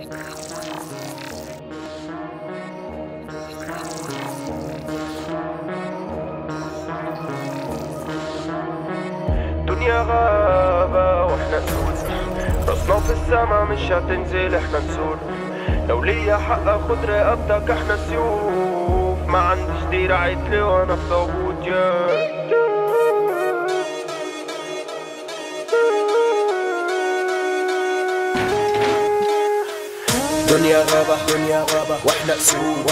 دنيا غابة واحنا نسود، راسنا في السما مش هتنزل احنا نسود. لو ليا حق اخد رقبتك احنا سيوف، ما عنديش دراع عتلي وانا في طابوت يا دنيا غابة واحنا اسود،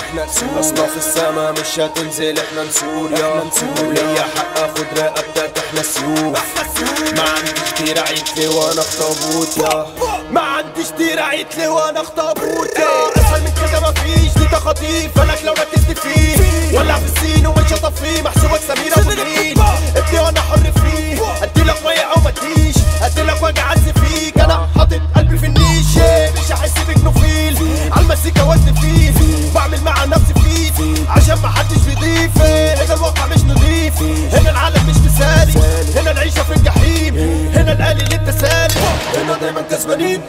راسنا في السما مش هتنزل احنا نسود يا لو ليا حق اخد رقبتك احنا سيوف، ما عنديش دراع عتلي وانا في طابوت يا ما عنديش دراع عتلي وانا في طابوت يا اسهل من كده مفيش، دي تخاطيف بالك لو ركزت فيه، ولع في السين ومش هطفيه، محسوبك سمير ابو جميل ابني وانا حر فيه، اديلك ميه او ما تجيش، اديلك واجي اعز فيك، انا حاطط قلبي في النيش، مش هحس بجنوفيل عالمزيكا وزن فيه، بعمل مع نفسي فيه عشان محدش بيضيف، هنا الواقع مش نضيف، هنا العالم مش مثالي، هنا العيشة في الجحيم، هنا الآلي اللي انت سالي، هنا دايما كسبانين،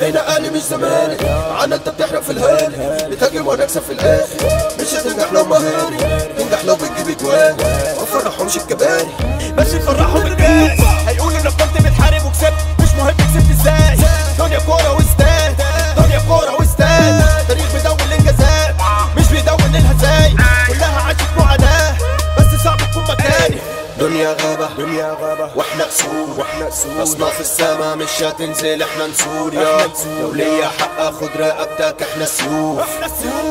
هنا آلي مش زمالك، معانا انت بتحرق في الهالي، بتهاجم ونكسب في الاخر، مش هتنجح لو مهاري، تنجح لو بتجيب اجوان، ما تفرحهمش الكباري، بس تفرحهم الكاس، هيقولوا انك كنت بتحارب وكسبت، مش مهم كسبت ازاي، دنيا كورة واستاد، دنيا كورة واستاد، تاريخ بيدون الانجازات، مش بيدون الهزايم، كلها عاشت معاناة، بس صعب تكون مكاني. دنيا غابة واحنا اسود، راسنا في السما مش هتنزل احنا نسود يا لو ليا حق اخد رقبتك احنا سيوف،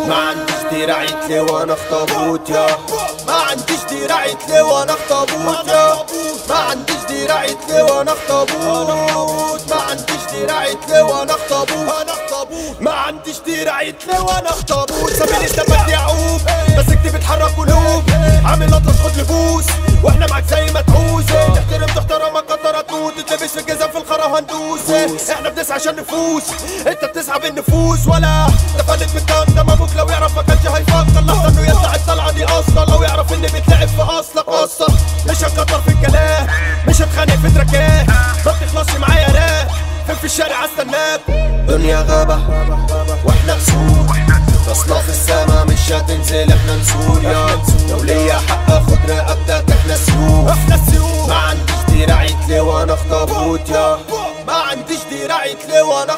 ما عنديش دراع عتلي وانا في طابوت يا ما عنديش دراع عتلي وانا في طابوت يا ما عنديش دراع عتلي وانا في طابوت ما عنديش دراع عتلي وانا في طابوت ما عنديش دراع عتلي وانا في طابوت سامي استمد يعقوب بس اكتب بتحرك قلوب عامل اطلس خد لبوس واحنا معاك زي ما تعوز تحترم تحترمك قدر تموت تلبس في الجزم في الخرا هندوس احنا بنسعى عشان نفوز انت بتسعى بالنفوس ولا تفلت من الكلام ده ابوك لو يعرف ما كانش هيفكر لحظه انه يطلع الطلعه دي اصلا لو يعرف اني بتلعب في اصلك اصلا مش هتكتر في الكلام مش هتخانق في تراكات ما بتخلصش معايا راب فين في الشارع استناك دنيا غابه واحنا اسود راسنا في السما مش هتنزل احنا نسود يا لو ليا حق اخد رقبتك احنا سيوف ما عنديش دراع عتلي وانا في طابوت يا ما عنديش دراع عتلي وانا